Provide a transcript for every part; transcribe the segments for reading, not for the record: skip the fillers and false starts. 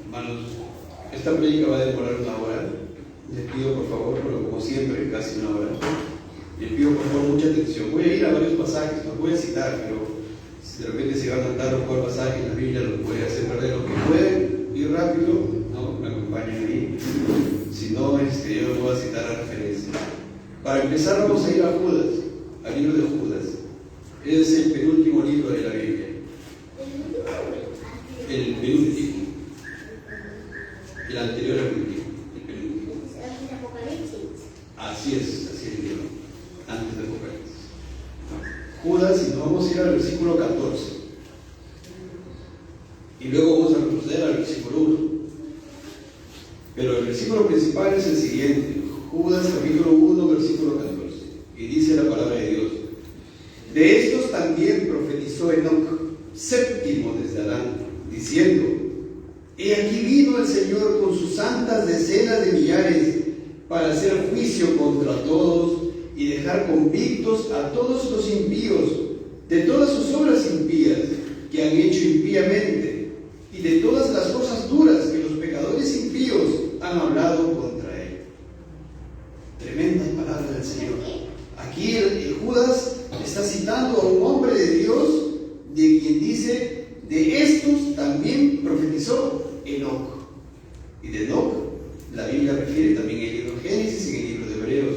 Hermanos, esta prédica va a demorar 1 hora. Les pido por favor, pero como siempre, casi 1 hora. Les pido por favor mucha atención. Voy a ir a varios pasajes, los voy a citar, pero si de repente se van a notar los cuatro pasajes en la Biblia, los voy a hacer perder. Los que pueden ir rápido, no me acompañen ahí. Si no, yo les voy a citar la referencia. Para empezar, vamos a ir a Judas, al libro de Judas. Es el penúltimo libro de la Biblia. El penúltimo. El anterior al último. El penúltimo. Así es el libro. Antes del Apocalipsis. Judas, y nos vamos a ir al versículo 14. Y luego vamos a retroceder al versículo 1. Pero el versículo principal es el siguiente. Judas capítulo 1, versículo 14. Y dice la palabra de Dios: de estos también profetizó Enoc, séptimo desde Adán, diciendo: he aquí vino el Señor con sus santas decenas de millares para hacer juicio contra todos y dejar convictos a todos los impíos de todas sus obras impías que han hecho impíamente y de todas las cosas duras que los pecadores impíos han hablado contra él. Tremenda palabra del Señor. Aquí el Judas está citando a un hombre de Dios, de quien dice: de estos también profetizó Enoc. Y de Enoc la Biblia refiere también en el libro de Génesis y en el libro de Hebreos.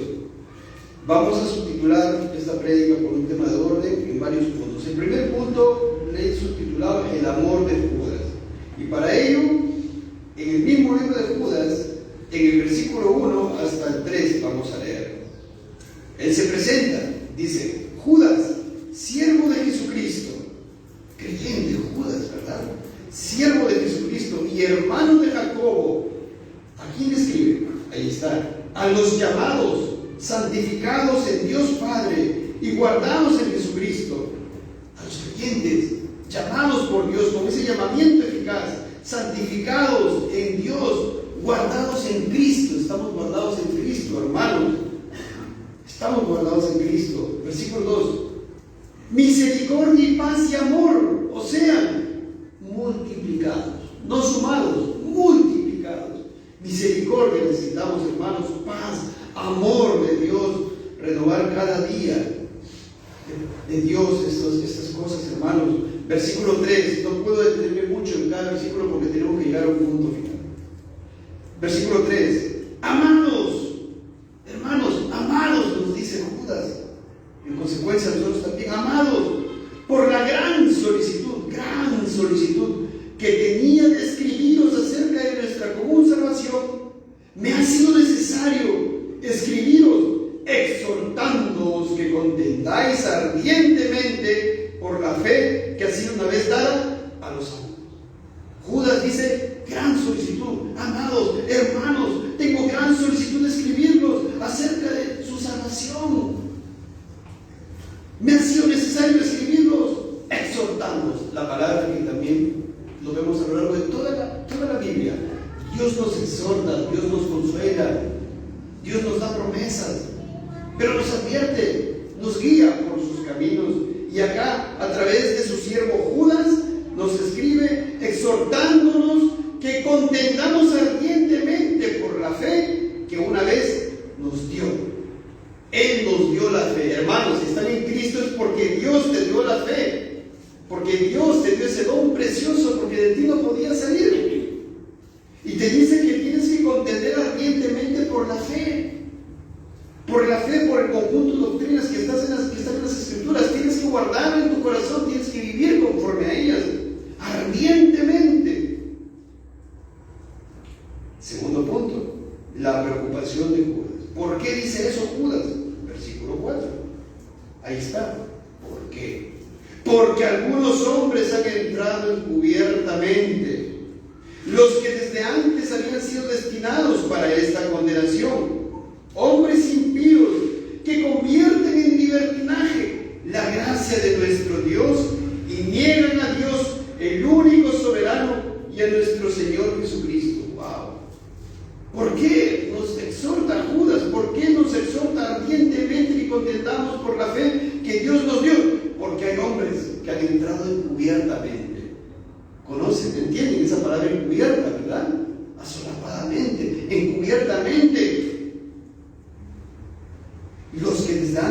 Vamos a subtitular esta prédica por un tema de orden en varios puntos. El primer punto le he subtitulado el amor de Judas. Y para ello, en el mismo libro de Judas, en el versículo 1 hasta el 3, vamos a leer. Él se presenta, dice: Judas, siervo de Jesucristo, creyente Judas, ¿verdad? Siervo de Jesucristo y hermano de Jacobo. ¿A quién escribe? Ahí está. A los llamados, santificados en Dios Padre y guardados en Jesucristo. A los creyentes, llamados por Dios con ese llamamiento eficaz, santificados en Dios, guardados en Cristo. Estamos guardados en Cristo, hermanos. Estamos guardados en Cristo. Versículo 2. Misericordia y paz y amor, o sea, multiplicados, no sumados, multiplicados. Misericordia necesitamos, hermanos, paz, amor de Dios, renovar cada día de Dios estas cosas, hermanos. Versículo 3, no puedo detenerme mucho en cada versículo porque tenemos que llegar a un punto final. Versículo 3, amados, hermanos, amados, nos dice Judas. En consecuencia, nosotros también, amados, por la gran solicitud que tenía de escribiros acerca de nuestra común salvación, me ha sido necesario escribiros, exhortándoos que contendáis ardientemente por la fe que ha sido una vez dada a los santos. Judas dice: gran solicitud, amados, hermanos, tengo gran solicitud de escribirlos acerca de su salvación. Me ha sido necesario escribirlos, exhortándoos. La palabra que también lo vemos a lo largo de toda la Biblia. Dios nos exhorta, Dios nos consuela, Dios nos da promesas, pero nos advierte, nos guía por sus caminos. Y acá, a través de su siervo Judas, nos escribe exhortándonos que contendamos ardientemente por la fe que una vez nos dio. Él nos dio la fe. Hermanos, si están en Cristo es porque Dios te dio la fe, porque Dios te dio ese don precioso, porque de ti no podía salir. Y te dice que tienes que contender ardientemente por la fe, por el conjunto de doctrinas que están en las Escrituras. Tienes que guardarlo en tu corazón, tienes que vivir conforme a ellas, ardientemente. Segundo punto, la preocupación de Judas. ¿Por qué dice eso Judas? Versículo 4. Ahí está. ¿Por qué? Porque algunos hombres han entrado encubiertamente, los que desde antes habían sido destinados para esta condenación, hombres impíos que convierten en libertinaje la gracia de nuestro Dios y niegan a Dios, el único soberano, y a nuestro Señor Jesucristo. ¡Wow! ¿Por qué nos exhorta Judas? ¿Por qué nos exhorta ardientemente que contendamos por la fe que Dios nos dio? Porque hay hombres que han entrado encubiertamente. ¿Conocen? ¿Entienden esa palabra encubierta, verdad?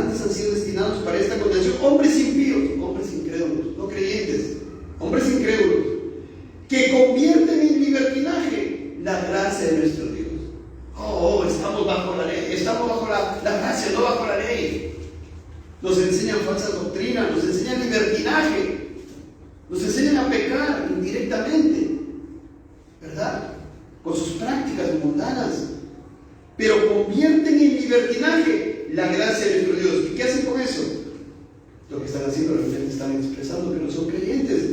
gobernantes han sido destinados para esta condenación. Hombres impíos, hombres incrédulos, no creyentes, hombres incrédulos, que convierten en libertinaje la gracia de nuestro Dios. Estamos bajo la ley, estamos bajo la gracia, no bajo la ley. Nos enseñan falsas doctrinas, nos enseñan libertinaje, nos enseñan a pecar indirectamente, ¿verdad? Con sus prácticas mundanas, pero convierten en libertinaje la gracia de nuestro Dios. ¿Y qué hacen con eso? Lo que están haciendo realmente están expresando que no son creyentes,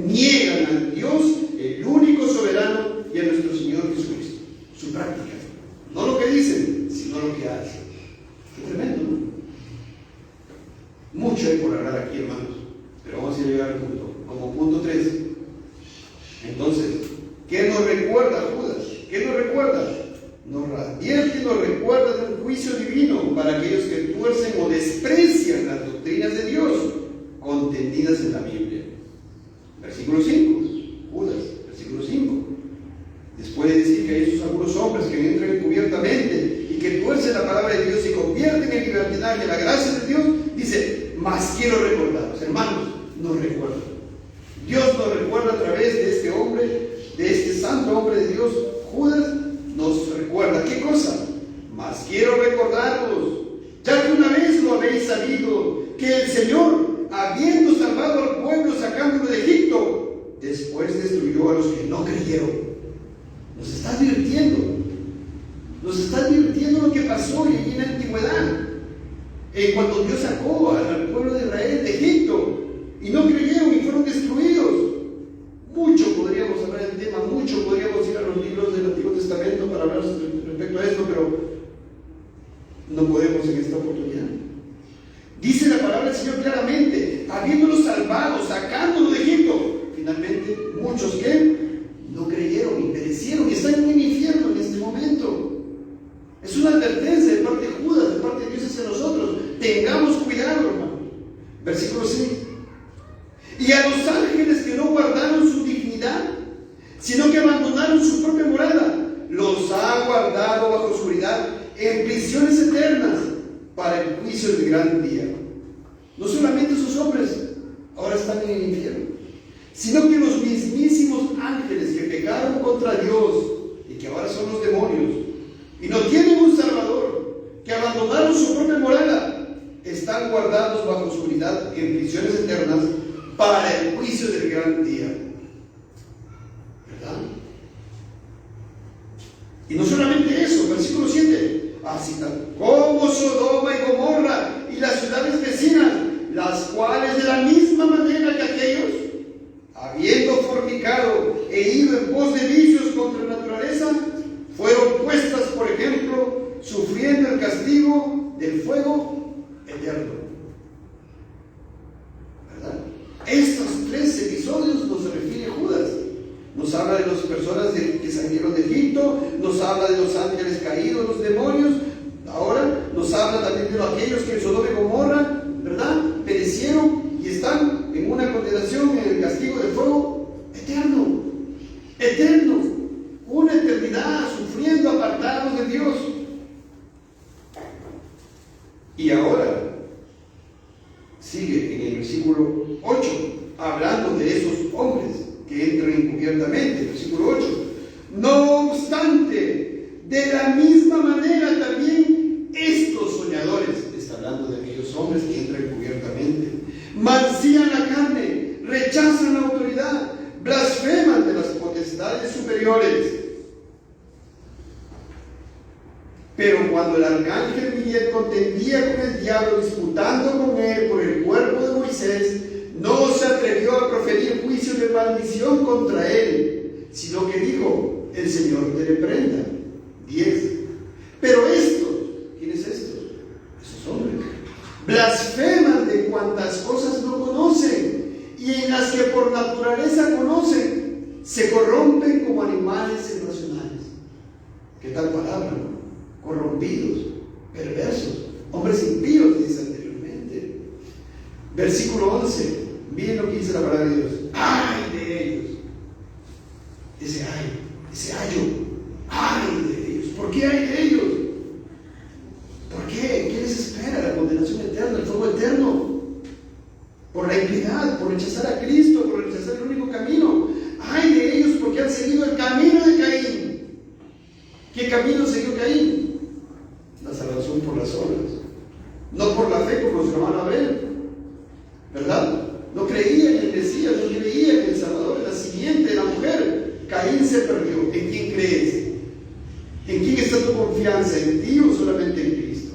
niegan al Dios, el único soberano, y a nuestro Señor Jesucristo. Su práctica, no lo que dicen, sino lo que hacen. Qué tremendo, ¿no? Mucho hay por hablar aquí, hermanos, pero vamos a llegar al punto, como punto 3. Entonces, ¿qué nos recuerda Judas? ¿Qué nos recuerda? Nos advierte y nos recuerda de un juicio divino para aquellos que tuercen o desprecian las doctrinas de Dios contenidas en la Biblia. Versículo 5, Judas, versículo 5. Después de decir que hay esos algunos hombres que entran encubiertamente y que tuercen la palabra de Dios y convierten en libertinaje la gracia de Dios, dice: mas quiero recordaros, hermanos, nos recuerda. Dios nos recuerda a través de este hombre, de este santo hombre de Dios, Judas, nos recuerda. ¿Qué cosa? Mas quiero recordaros, ya que una vez lo habéis sabido, que el Señor, habiendo salvado al pueblo sacándolo de Egipto, después destruyó a los que no creyeron. Nos está advirtiendo lo que pasó allí en la antigüedad, cuando Dios sacó al pueblo de Israel de Egipto y no creyeron y fueron destruidos. Mucho podríamos hablar del tema, mucho podríamos ir a los libros del Antiguo Testamento para hablar respecto a esto, pero no podemos en esta oportunidad. Dice la palabra del Señor claramente: habiéndolos salvado, sacándolo de Egipto. Finalmente, muchos que no creyeron y perecieron y están en el infierno en este momento. Es una advertencia de parte de Judas, de parte de Dios hacia nosotros. Tengamos cuidado, hermano. Versículo 6. Y a los ángeles que no guardaron su dignidad, sino que abandonaron su propia morada, los ha guardado bajo oscuridad en prisiones eternas para el juicio del gran día. No solamente esos hombres ahora están en el infierno, sino que los mismísimos ángeles que pecaron contra Dios y que ahora son los demonios y no tienen un salvador, que abandonaron su propia morada, están guardados bajo oscuridad en prisiones eternas para el juicio del gran día. ¿Verdad? Y no solamente eso, versículo 7, así como Sodoma y Gomorra y las ciudades vecinas, las cuales de la misma manera que aquellos, habiendo fornicado e ido en pos de vicios contra la naturaleza, fueron puestas, por ejemplo, sufriendo el castigo del fuego eterno. ¿Verdad? Estos 3 episodios nos refiere Judas. Nos habla de las personas que salieron de Egipto, nos habla de los ángeles caídos, los demonios. Ahora nos habla también de aquellos que en Sodoma y Gomorra, ¿verdad?, perecieron y están en una condenación, en el castigo de fuego eterno, una eternidad sufriendo, apartados de Dios. Y ahora sigue en el versículo 8, hablando de esos hombres que entran encubiertamente. Versículo 8: no obstante, de la misma manera también estos soñadores, está hablando de aquellos hombres que entran encubiertamente, mancillan la carne, rechazan la autoridad, blasfeman de las potestades superiores. Pero cuando el arcángel Miguel contendía con el diablo, disputando con él por el cuerpo de Moisés, no se atrevió a proferir juicio de maldición contra él, sino que dijo: el Señor te reprenda. 10. Pero estos, ¿quiénes estos? Esos hombres blasfeman de cuantas cosas no conocen, y en las que por naturaleza conocen, se corrompen como animales irracionales. ¿Qué tal palabra, no? Corrompidos, perversos, hombres impíos, dice anteriormente. Versículo 11, miren lo que dice la palabra de Dios: ¡ay de ellos! Ese ayo, ¡ay de ellos! ¿Por qué hay de ellos? ¿Por qué? ¿Qué les espera? La condenación eterna. rechazar a Cristo, por rechazar el único camino. ¡Ay de ellos porque han seguido el camino de Caín! ¿Qué camino siguió Caín? La salvación por las obras, no por la fe como su hermano Abel, ¿verdad? No creía en el Mesías, no creía en el Salvador, en la simiente de la mujer. Caín se perdió. ¿En quién crees? ¿En quién está tu confianza? ¿En ti o solamente en Cristo?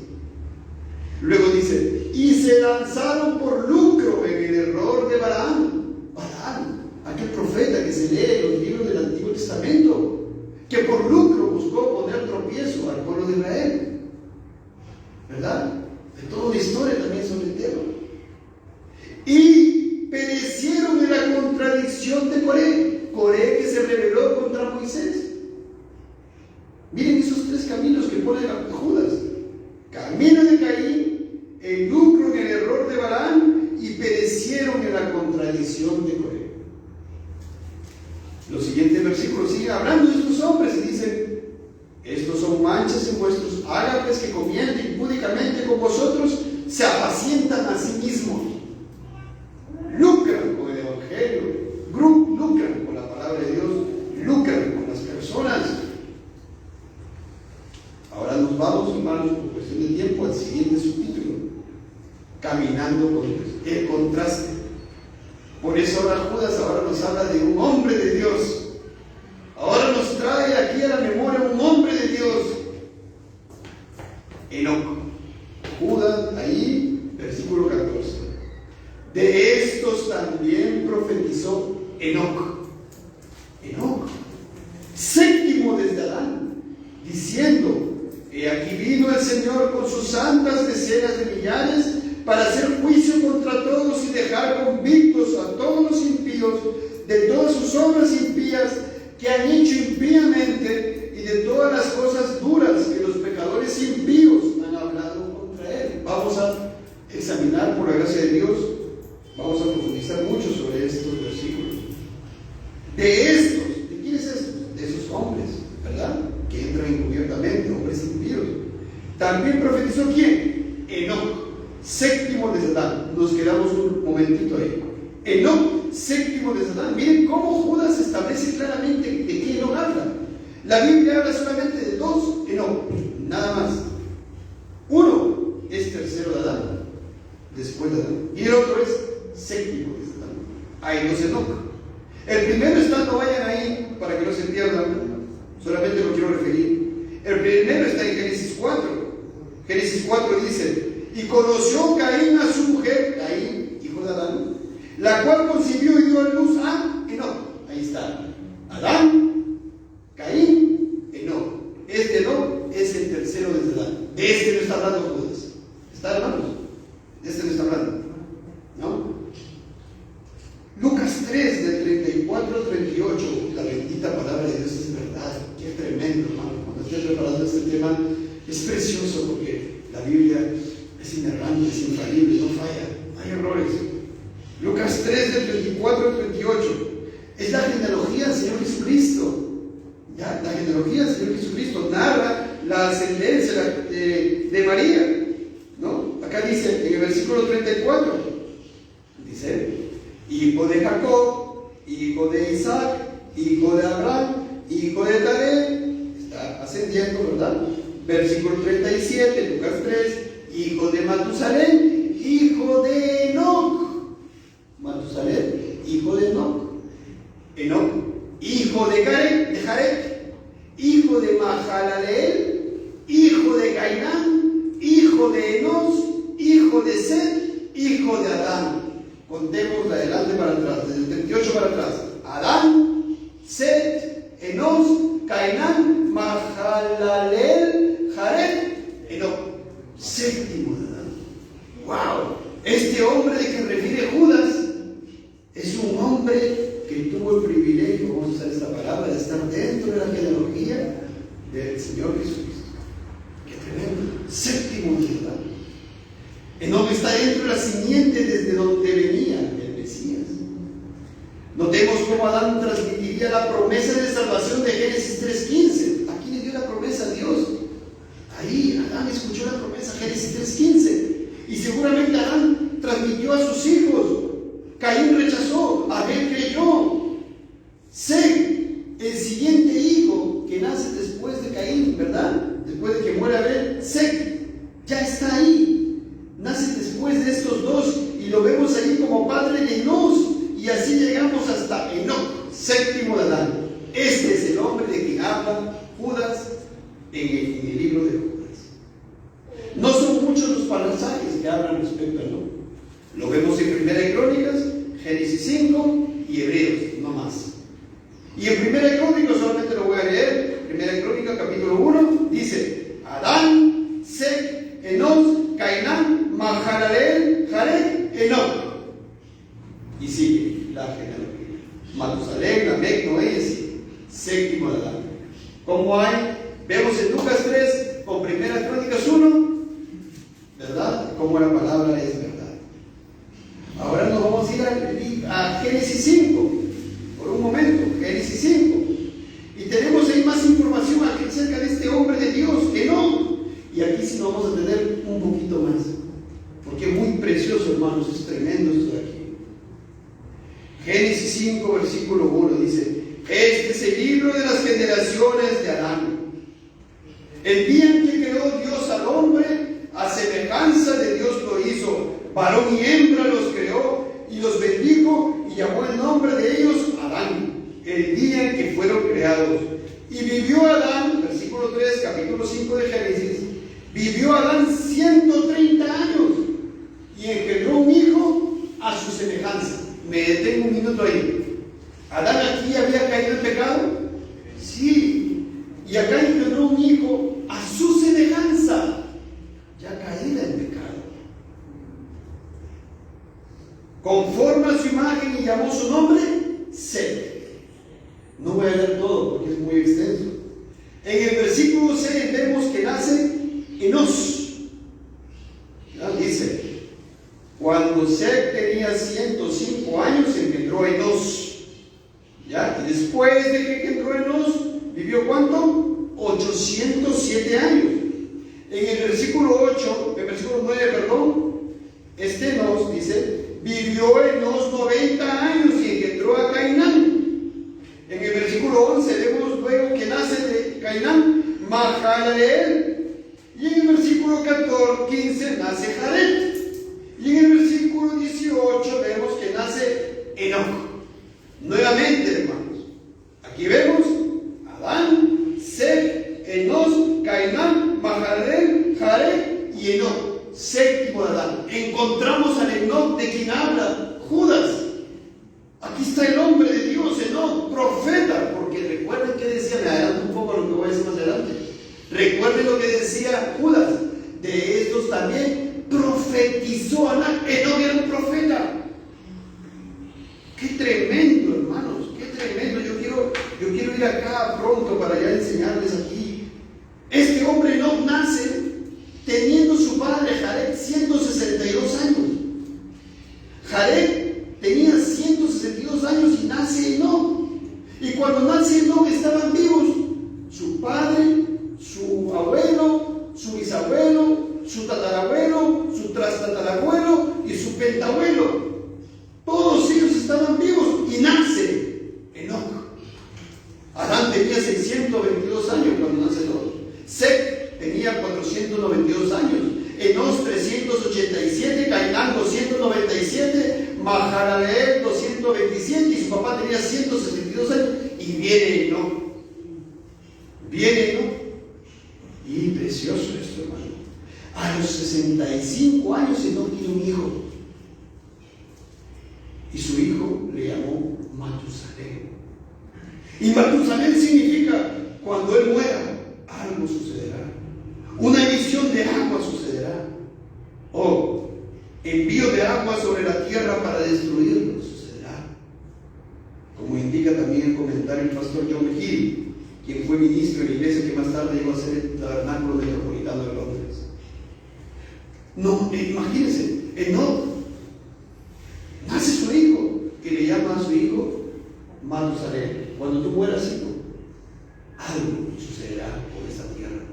Luego dice, y se lanzaron por lucro en el error de Balaam. Balaam, aquel profeta que se lee en los libros del Antiguo Testamento, que por lucro buscó poner tropiezo al pueblo de Israel, ¿verdad? Hay toda una historia también sobre el tema. Y perecieron en la contradicción de Coré que se rebeló contra Moisés. Miren esos tres caminos que pone Judas: camino de Caín, el lucro en el error de Balaam, y perecieron en la contradicción de Coré. Los siguientes versículos siguen hablando de estos hombres y dicen: estos son manchas en vuestros ágapes que comiendo impúdicamente con vosotros se apacientan a sí mismos. Lucran con el Evangelio, lucran con la palabra de Dios, lucran con las personas. Ahora nos vamos, hermanos, por cuestión de tiempo, al siguiente subtítulo: caminando con Dios. El contraste. Por eso ahora Judas nos habla de un hombre de Dios. Ahora nos trae aquí a la memoria un hombre de Dios: Enoc. Judas, ahí, versículo 14. De estos también profetizó Enoc. Enoc, séptimo desde Adán, diciendo: he aquí vino el Señor con sus santas decenas de millares para hacer juicio contra todos y dejar convictos a todos los impíos de todas sus obras impías que han hecho impíamente y de todas las cosas duras que los pecadores impíos han hablado contra él. Vamos a examinar, por la gracia de Dios, vamos a profundizar mucho sobre estos versículos. De estos, ¿de quién es esto? De esos hombres, ¿verdad? Que entran encubiertamente, hombres impíos. También profetizó ¿quién? Enoc, séptimo de Adán. Nos quedamos un momentito ahí. Enoc, séptimo de Adán. Miren cómo Judas establece claramente de qué Enoc habla. La Biblia habla solamente de dos Enoc, nada más. Uno es tercero de Adán, después de Adán, y el otro es séptimo de Adán. Hay dos Enoc. El primero está, no vayan ahí para que no se pierdan, solamente lo quiero referir. El primero está en Génesis 4. Génesis 4 dice: y conoció Caín a su mujer, Caín, hijo de Adán, la cual concibió y dio a luz a Enoc. Ahí está. Adán, Caín, Enoc. Este Enoc es el tercero de Adán. De este no está hablando Judas. ¿Está, hermanos? De este no está hablando, ¿no? Lucas 3, del 34 al 38. La bendita palabra de Dios es verdad. Qué tremendo, hermano. Cuando esté preparando este tema, es precioso porque la Biblia es inerrante, es infalible, no falla, hay errores. Lucas 3, del 34 al 38. Es la genealogía del Señor Jesucristo. Ya, la genealogía del Señor Jesucristo narra la ascendencia de María, ¿no? Acá dice, en el versículo 34, dice: hijo de Jacob, hijo de Isaac, hijo de Abraham, hijo de Taré. Está ascendiendo, ¿verdad? Versículo 37, Lucas 3: hijo de Matusalén, hijo de Enoc. Matusalén, hijo de Enoc. Enoc, hijo de Jared, hijo de Mahalaleel, hijo de Cainán, hijo de Enos, hijo de Set, hijo de Adán. Contemos de adelante para atrás, desde el 38 para atrás: Adán, Set, Enos, Cainán, Mahalaleel, Jared, Enoc. Séptimo de Adán. ¡Wow! Este hombre de que refiere Judas es un hombre que tuvo el privilegio, vamos a usar esta palabra, de estar dentro de la genealogía del Señor Jesucristo. ¡Qué tremendo! Séptimo de Adán. Enoc está dentro de la simiente desde donde venía el Mesías. Notemos cómo Adán transmitiría la promesa de salvación de Génesis 3:15. ¿A quién le dio la promesa? A Dios. Ahí Adán escuchó la promesa, Génesis 3:15. Y seguramente Adán transmitió a sus hijos. Caín rechazó el siguiente hijo que nace después de Caín, ¿verdad? Después de que muere Abel, Set, ya está ahí. Nace después de estos dos y lo vemos ahí como padre de Enos. Y así llegamos hasta Enoc, séptimo de Adán. Este es el hombre de quien habla Judas en el libro de Judas. No son muchos los pasajes que hablan respecto a Enoc. Lo vemos en Primera de Crónicas, Génesis 5 y Hebreos, no más. Y en Primera de Crónicas, solamente lo voy a leer, Primera de Crónicas capítulo 1, dice: Adán, Set, Enos, Cainán, Mahalaleel, Jared, Enoc. Y sigue la genealogía. Matusalén, Lamec, Noé, sí, séptimo de Adán. ¿Cómo hay? Vemos en Lucas 3 con Primera Crónicas 1, ¿verdad? Cómo la palabra es verdad. Ahora nos vamos a ir a Génesis 5, por un momento, Génesis 5. Y tenemos ahí más información acerca de este hombre de Dios, Enoc. Y aquí sí nos vamos a tener un poquito más, porque es muy precioso, hermanos, es tremendo esto de aquí. Génesis 5, versículo 1 dice: este es el libro de las generaciones de Adán. El día en que creó Dios al hombre, a semejanza de Dios lo hizo, varón y hembra los creó, y los bendijo, y llamó el nombre de ellos Adán, el día en que fueron creados. Y vivió Adán, versículo 3, capítulo 5 de Génesis, vivió Adán 130 años, y engendró un hijo a su semejanza. Me detengo un minuto ahí. ¿Adán aquí había caído en pecado? Sí. Y acá engendró un hijo a su semejanza, ya caída en pecado. Conforme a su imagen, y llamó su nombre Set. No voy a leer todo porque es muy extenso. En el versículo 6 vemos que nace Enos. Dice: cuando Set tenía 105 años, engendró a Enos. ¿Ya? Y después de que engendró a Enos, ¿vivió cuánto? 807 años. En el versículo 8, el versículo 9, perdón, Enos dice: vivió Enos 90 años y engendró a Cainán. En el versículo 11 vemos luego que nace de Cainán Mahalaleel. Y en el versículo 15 nace Jared. Y en el versículo 18 vemos que nace Enoc. Nuevamente, hermanos, aquí vemos Adán, Set, Enos, Cainán, Mahalaleel, Jared y Enoc, séptimo de Adán. Encontramos al Enoc de quien habla Judas. Aquí está el hombre de Dios, Enoc, profeta, porque recuerden que decía, me adelanto un poco a lo que voy a decir más adelante. Recuerden lo que decía Judas: de estos también profetizó Enoc. Enoc era un profeta. Qué tremendo, hermanos, qué tremendo. Yo quiero ir acá pronto para ya enseñarles aquí. Este hombre Enoc nace teniendo su padre Jared 162 años. Jared tenía 162 años y nace Enoc. Y cuando nace Enoc estaban vivos su padre, su abuelo, su bisabuelo, su tatarabuelo, su trastatarabuelo y su pentabuelo. Todos ellos estaban vivos y nace Enoc. Adán tenía 622 años cuando nace Enoc. Set tenía 492 años. Enos 387, Cainán 297, Mahalaleel 227 y su papá tenía 162 años. Y viene Enoc. Viene Enoc. Y precioso esto, hermano. A los 65 años Enoc tiene un hijo. Y su hijo le llamó Matusalén. Y Matusalén significa: cuando él muera, algo sucederá. Una emisión de agua sucederá. O envío de agua sobre la tierra para destruirlo sucederá. Como indica también el comentario del pastor John Hill, quien fue ministro de la iglesia que más tarde llegó a ser el tabernáculo metropolitano de Londres. No, imagínense, Enoc. Nace su hijo, que le llama a su hijo Matusalén. Cuando tú mueras, hijo, algo sucederá por esta tierra.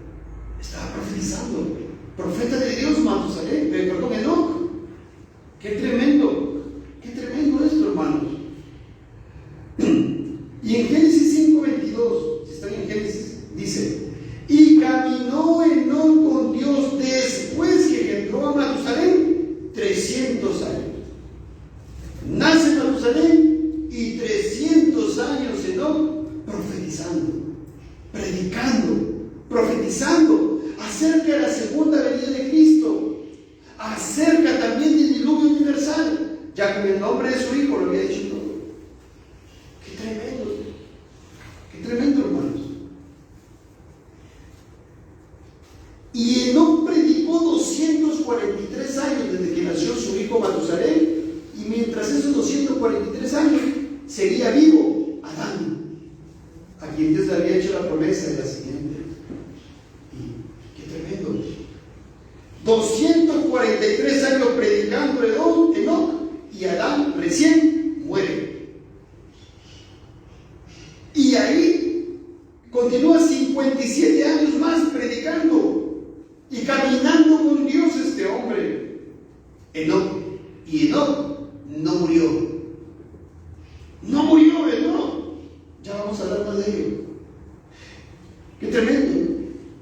Estaba profetizando. Profeta de Dios, Matusalén, perdón, Enoc. Qué tremendo esto, hermanos. Y en Génesis 5:22 2, si están en Génesis, dice: y caminó Enoc con Dios después que entró a Matusalén 300 años. Nace Matusalén y 300 años Enoc profetizando, predicando, profetizando acerca de la segunda venida de Cristo, acerca también del diluvio universal, ya con el nombre de su hijo lo había dicho todo. Qué tremendo, hermanos. Y Enoc predicó 243 años desde que nació su hijo Matusalén, y mientras esos 243 años seguía vivo Adán, a quien Dios le había hecho la promesa de la siguiente. Y qué tremendo. 243 años predicando Enoc, y Adán recién muere. Y ahí continúa 57 años más predicando y caminando con Dios este hombre, Enoc. Y Enoc no murió. No murió Enoc. Ya vamos a hablar más de ello. Qué tremendo.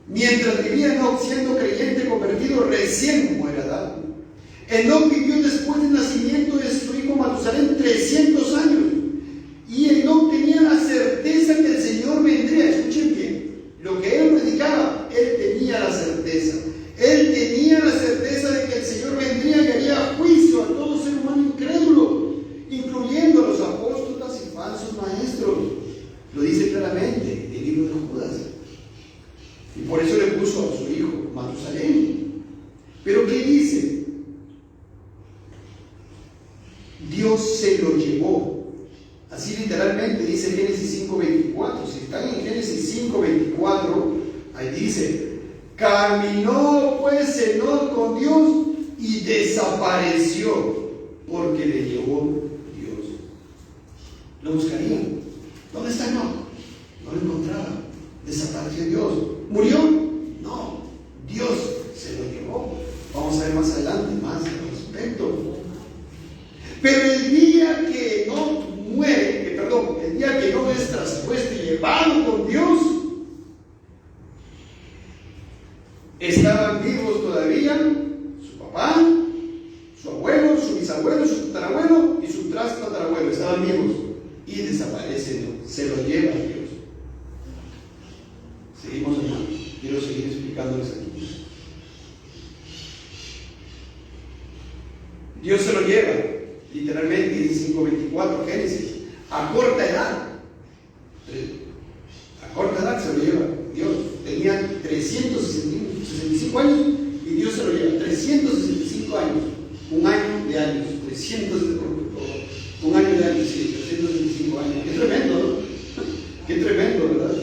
Mientras vivía Enoc siendo creyente convertido, recién muere Adán. Enoc vivió después del nacimiento de su hijo Matusalén 300 años. Y Enoc tenía la certeza que el Señor vendría. Escuchen bien, lo que él predicaba, él tenía la certeza. Él tenía la certeza de que el Señor vendría y haría juicio a todo ser humano incrédulo, incluyendo a los apóstoles y falsos maestros. Lo dice claramente el libro de Judas. Y por eso le puso a su hijo Matusalén. Pero ¿qué dice? Dios se lo llevó. Así literalmente dice Génesis 5:24. Si están en Génesis 5:24, ahí dice: caminó pues Enoc con Dios y desapareció, porque le llevó Dios. Lo buscarían. ¿Dónde está Enoc? No lo encontraba. Desapareció Dios. ¿Murió? No. Dios se lo llevó. Vamos a ver más adelante más al respecto. Pero el día que Enoc muere, el día que Enoc es traspuesto y llevado con Dios, estaban vivos todavía su papá, su abuelo, su bisabuelo, su tatarabuelo y su tatarabuelo. Estaban vivos y desaparecen, se lo lleva Dios. Seguimos, hermanos. Quiero seguir explicándoles aquí. Dios se lo lleva, literalmente, dice 5:24 Génesis, a corta edad. A corta edad se lo lleva Dios. Tenía 365 años y Dios se lo lleva. 365 años. Un año de años. 300 un año de años, sí, 365 años. Qué tremendo, ¿no? Qué tremendo, ¿verdad?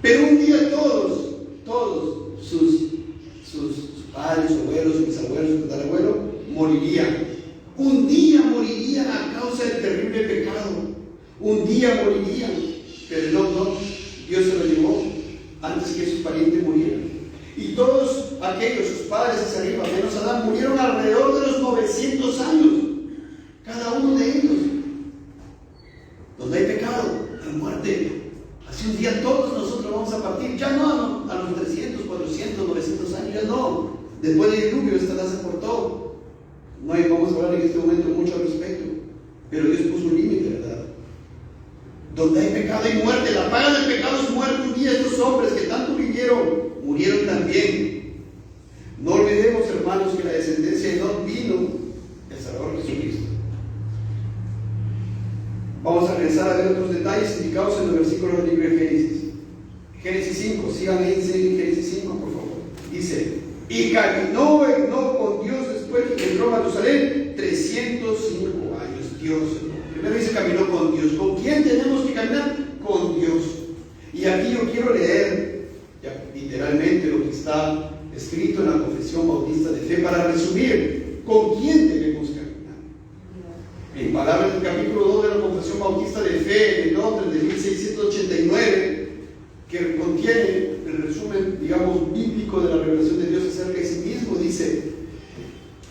Pero un día todos sus padres, sus abuelos, sus bisabuelos, sus tatarabuelos morirían. Un día morirían a causa del terrible pecado. Un día morirían. Pero no, Dios se lo llevó antes que sus parientes murieran. Y todos aquellos, sus padres hacia arriba, menos Adán, murieron alrededor de los 900 años. Cada uno de ellos. Donde hay pecado, hay muerte. Así un día todos nosotros vamos a partir. Ya no a los 300, 400, 900 años, ya no. Después del diluvio, esta edad se cortó. No vamos a hablar en este momento mucho al respecto. Pero Dios puso un límite, ¿verdad? Donde hay pecado y muerte, la paga del pecado es muerte. Un día estos hombres que tanto vivieron, murieron también. No olvidemos, hermanos, que la descendencia de Enoc vino el Salvador Jesucristo. Vamos a regresar a ver otros detalles indicados en los versículos del libro de Génesis. Génesis 5, sigan ahí en Génesis 5, por favor. Dice: y caminó Enoc con Dios después que entró a Matusalén 305 años. Dios. Primero dice caminó con Dios. ¿Con quién tenemos que caminar? Con Dios. Y aquí yo quiero leer literalmente lo que está escrito en la Confesión Bautista de Fe para resumir con quién tenemos que caminar. En palabras del capítulo 2 de la Confesión Bautista de Fe, en Londres de 1689, que contiene el resumen, digamos, bíblico de la revelación de Dios acerca de sí mismo, dice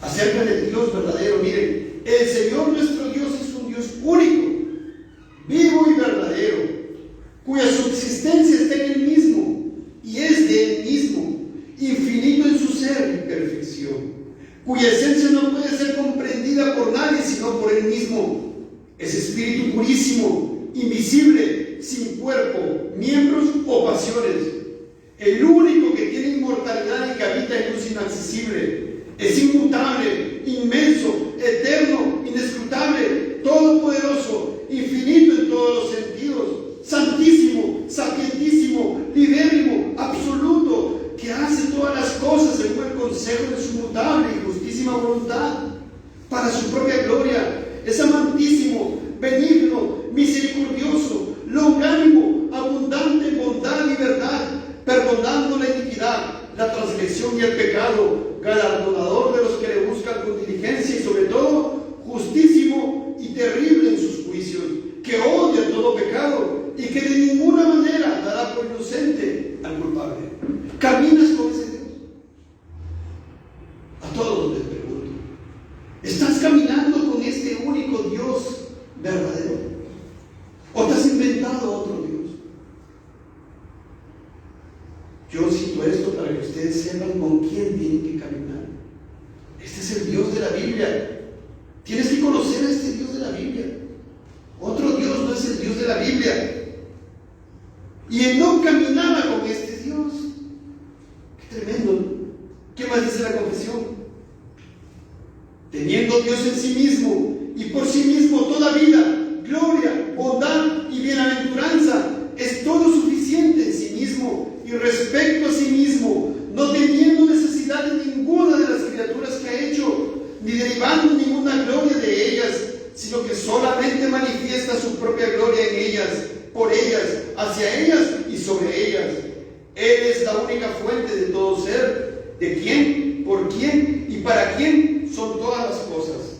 acerca del Dios verdadero: miren, el Señor nuestro Dios es un Dios único, vivo y verdadero, cuya subsistencia está en Él mismo y es de Él mismo, infinito en su ser y perfección, cuya esencia no puede ser comprendida por nadie sino por Él mismo. Es espíritu purísimo, invisible, sin cuerpo, miembros o pasiones, el único que tiene inmortalidad y que habita en luz inaccesible. Es inmutable, inmenso, eterno, inescrutable, todopoderoso, infinito en todos los sentidos, santísimo, sapientísimo, libérrimo, absoluto, que hace todas las cosas según el consejo de su mutable y justísima voluntad, para su propia gloria. Es amantísimo, benigno, misericordioso, longánimo, abundante en bondad y verdad, perdonando la iniquidad, la transgresión y el pecado, galardonador de los que le buscan con diligencia y sobre todo justísimo y terrible en sus juicios, que odia todo pecado y que de ninguna manera dará por inocente al culpable. ¿Caminas con ese Dios? A todos les pregunto, ¿estás caminando con este único Dios verdadero? ¿O te has inventado otro Dios? Yo cito esto para que ustedes sepan con quién tienen que caminar. Este es el Dios de la Biblia. Tienes que conocer a este Dios de la Biblia. Otro Dios no es el Dios de la Biblia. Y Enoc caminaba con este Dios. Qué tremendo. ¿Qué más dice la confesión? Teniendo Dios en sí mismo y por sí mismo toda vida, gloria, bondad y bienaventuranza, es todo suficiente en sí mismo y respecto a sí mismo, no teniendo necesidad de ninguna de las criaturas que ha hecho, ni derivando ninguna gloria de ellas, sino que solamente manifiesta su propia gloria en ellas, por ellas, hacia ellas y sobre ellas. Él es la única fuente de todo ser, de quién, por quién y para quién son todas las cosas,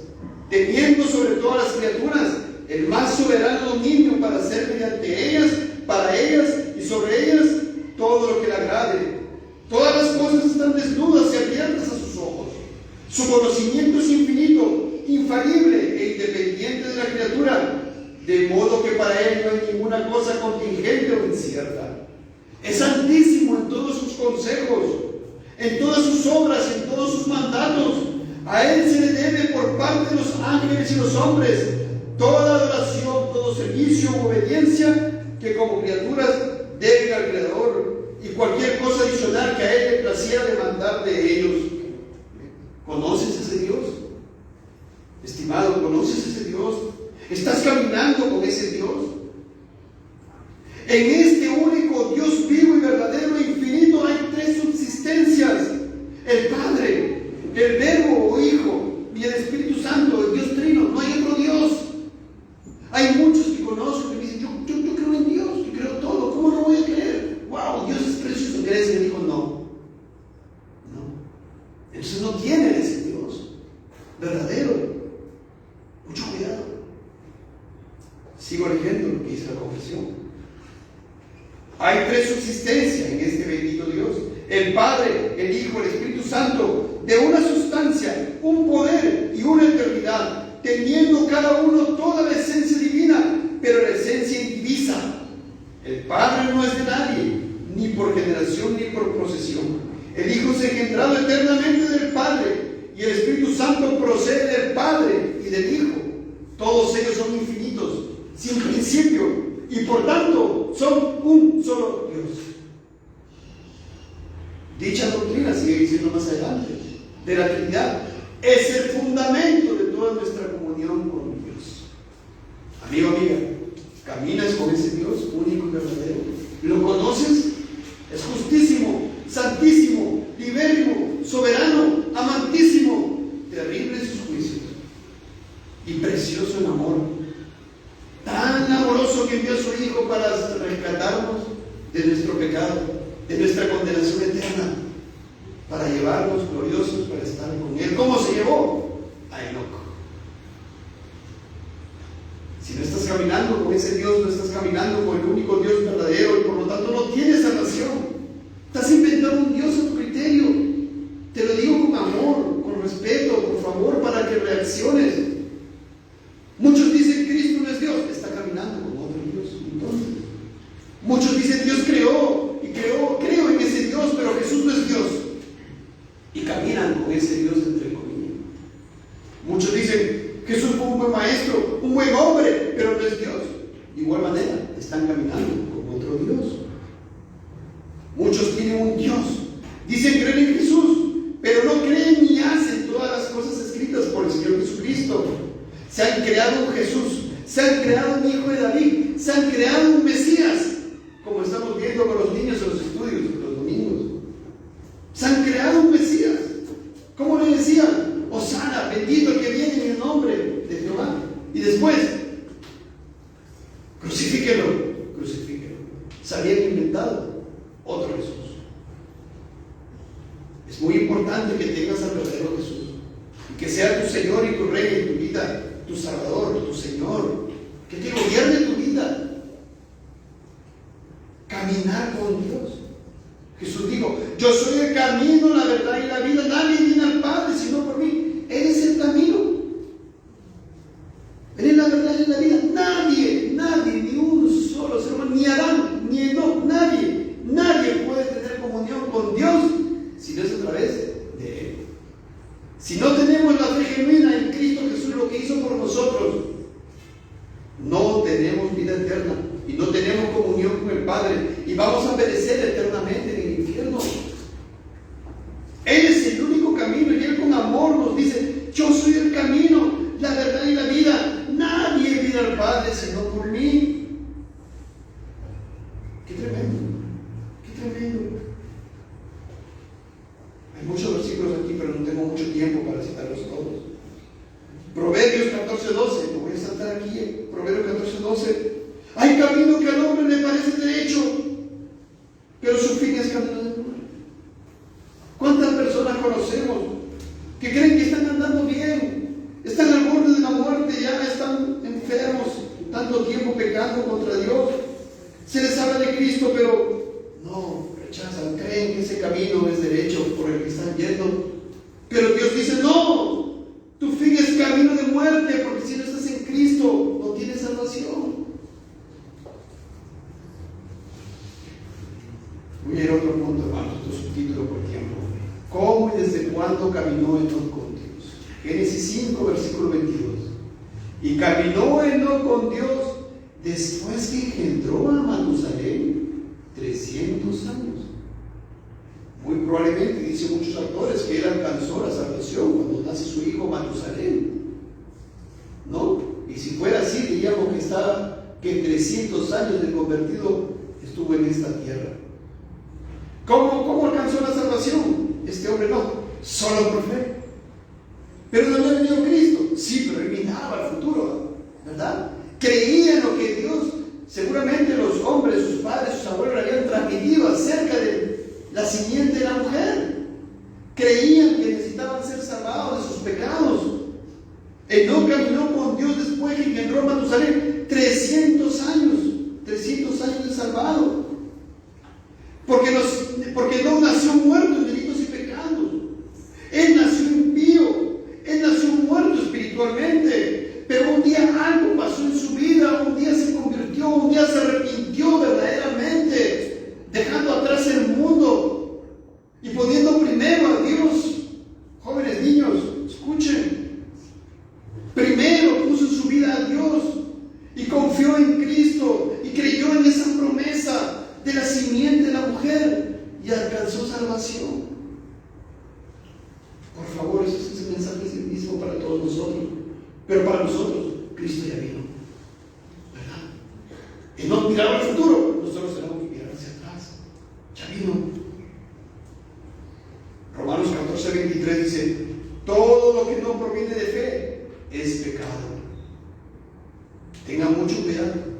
teniendo sobre todas las criaturas el más soberano dominio para hacer mediante ellas, para ellas y sobre ellas todo lo que le agrade. Todas las cosas están desnudas y abiertas a sus ojos. Su conocimiento es infinito, infalible e independiente de la criatura, de modo que para Él no hay ninguna cosa contingente o incierta. Es santísimo en todos sus consejos, en todas sus obras, en todos sus mandatos. A Él se le debe por parte de los ángeles y los hombres toda adoración, todo servicio u obediencia que como criaturas deben al Creador, y cualquier cosa adicional que a Él le placiera demandar de ellos. ¿Conoces ese Dios? Estimado, ¿conoces ese Dios? ¿Estás caminando con ese Dios? En este único Dios vivo y verdadero e infinito hay tres subsistencias: el Padre, el Verbo o Hijo y el Espíritu Santo, el Dios Trino. No hay otro Dios. Hay muchos que conozco que me dicen, yo creo en Dios, yo creo todo, ¿cómo no voy a creer? ¡Wow! Dios es precioso. ¿Crees en Él? Dijo, no. Entonces no tienen ese Dios verdadero. Mucho cuidado. Sigo leyendo lo que dice la confesión. Hay tres subsistencias en este bendito Dios: el Padre, el Hijo, el Espíritu Santo, de una sustancia, un poder y una eternidad, teniendo cada uno toda la esencia divina, pero la esencia indivisa. El Padre no es de nadie, ni por generación ni por procesión. El Hijo es engendrado eternamente del Padre, y el Espíritu Santo procede del Padre y del Hijo. Todos ellos son infinitos, sin principio, y por tanto son un solo Dios. Dicha doctrina, sigue diciendo más adelante, de la Trinidad, es el fundamento de toda nuestra comunión con Dios. Amigo, amiga, ¿caminas con ese Dios único y verdadero? ¿Lo conoces? Es justísimo, santísimo, libérrimo, soberano, amantísimo, terrible en sus juicios y precioso en amor. Tan amoroso que envió a su Hijo para rescatarnos de nuestro pecado, de nuestra condenación eterna, para llevarnos gloriosos para estar con Él. ¿Cómo se llevó? A Enoc. Si no estás caminando con ese Dios, no estás caminando con el único Dios verdadero, y por lo tanto no tienes salvación. Estás inventando un Dios a tu criterio. Te lo digo con amor, con respeto, por favor, para que reacciones. Muchos dicen Cristo no es Dios, está caminando con otro Dios. Entonces, Muchos dicen Dios creó y creo en ese Dios, pero Jesús no es Dios. Y caminan con ese Dios entre comillas. Muchos dicen Jesús fue un buen maestro, un buen hombre, pero no es Dios. De igual manera, están caminando con otro Dios. Muchos tienen un Dios, dicen creer en Jesús, pero no creen ni hacen todas las cosas escritas por el Señor Jesucristo. Se han creado un Jesús, se han creado un hijo de David, se han creado un Mesías, como estamos viendo con los niños en los estudios los domingos. Se han creado un Mesías. ¿Cómo le decían? Hosana, bendito el que viene en el nombre de Jehová. Y después, crucifíquelo. Se habían inventado otro Jesús. Es muy importante que tengas al verdadero Jesús y que sea tu Señor y tu Rey en tu vida, tu Salvador, tu Señor, que te gobierne tu vida. Caminar con Dios. Jesús dijo: yo soy el camino, la verdad y la vida. Nadie viene al Padre sino por mí. Él es el camino. Él es la verdad y la vida. Nadie, ni un solo ser humano, ni Adán, ni Enoc, nadie puede tener comunión con Dios si no es a través de Él. Si no tenemos la fe genuina en Cristo Jesús, lo que hizo por nosotros, no tenemos vida eterna y no tenemos comunión con el Padre y vamos a perecer eternamente en el infierno. Él es el único camino y Él con amor nos dice: yo soy el camino, la verdad y la vida. Nadie viene al Padre sino por mí. Qué tremendo, qué tremendo. Hay muchos versículos aquí, pero no tengo mucho tiempo para citarlos todos. Proverbios 14:12, lo voy a saltar aquí. Proverbios 14:12. Hay camino que al hombre le parece derecho, pero su fin es camino de muerte. ¿Cuántas personas conocemos que creen que están andando bien, están al borde de la muerte, ya están enfermos, tanto tiempo pecando contra Dios? Se les habla de Cristo, pero no, rechazan, creen que ese camino es derecho por el que están yendo. Pero Dios dice: no, tu fin es camino de muerte, porque si no estás en Cristo, no tienes salvación. Voy a ir a otro punto, hermanos, otro subtítulo por tiempo. ¿Cómo y desde cuándo caminó Enoc con Dios? Génesis 5, versículo 22. Y caminó Enoc con Dios después que engendró a Matusalén 300 años. Muy probablemente, dicen muchos autores, que él alcanzó la salvación cuando nace su hijo Matusalén, ¿no? Y si fuera así, diríamos que 300 años de convertido estuvo en esta tierra. ¿Cómo alcanzó la salvación? Este hombre no, solo por fe. Pero no había venido Cristo. Sí, pero él miraba al futuro, ¿verdad? Creía en lo que Dios, seguramente los hombres, sus padres, sus abuelos habían transmitido acerca de la simiente de la mujer. Creían que necesitaban ser salvados de sus pecados. Enoc caminó con Dios después que engendró a Matusalén. 300 años de salvado. Porque no nació muerto en delitos y pecados. Él nació impío. Él nació muerto espiritualmente. Pero un día algo pasó en su vida. Un día se convirtió. Un día se arrepintió verdaderamente, dejando atrás el mundo y poniendo primero a Dios. Jóvenes, niños, escuchen. Primero puso en su vida a Dios y confió en Cristo y creyó en esa promesa de la simiente de la mujer y alcanzó salvación. Por favor, ese mensaje es el mismo para todos nosotros, pero para nosotros Cristo ya vino, ¿verdad? Y no miraba al futuro, nosotros tenemos que mirar hacia atrás. Ya vino. Romanos 14:23 dice: todo lo que no proviene de fe es pecado. Tengan mucho cuidado.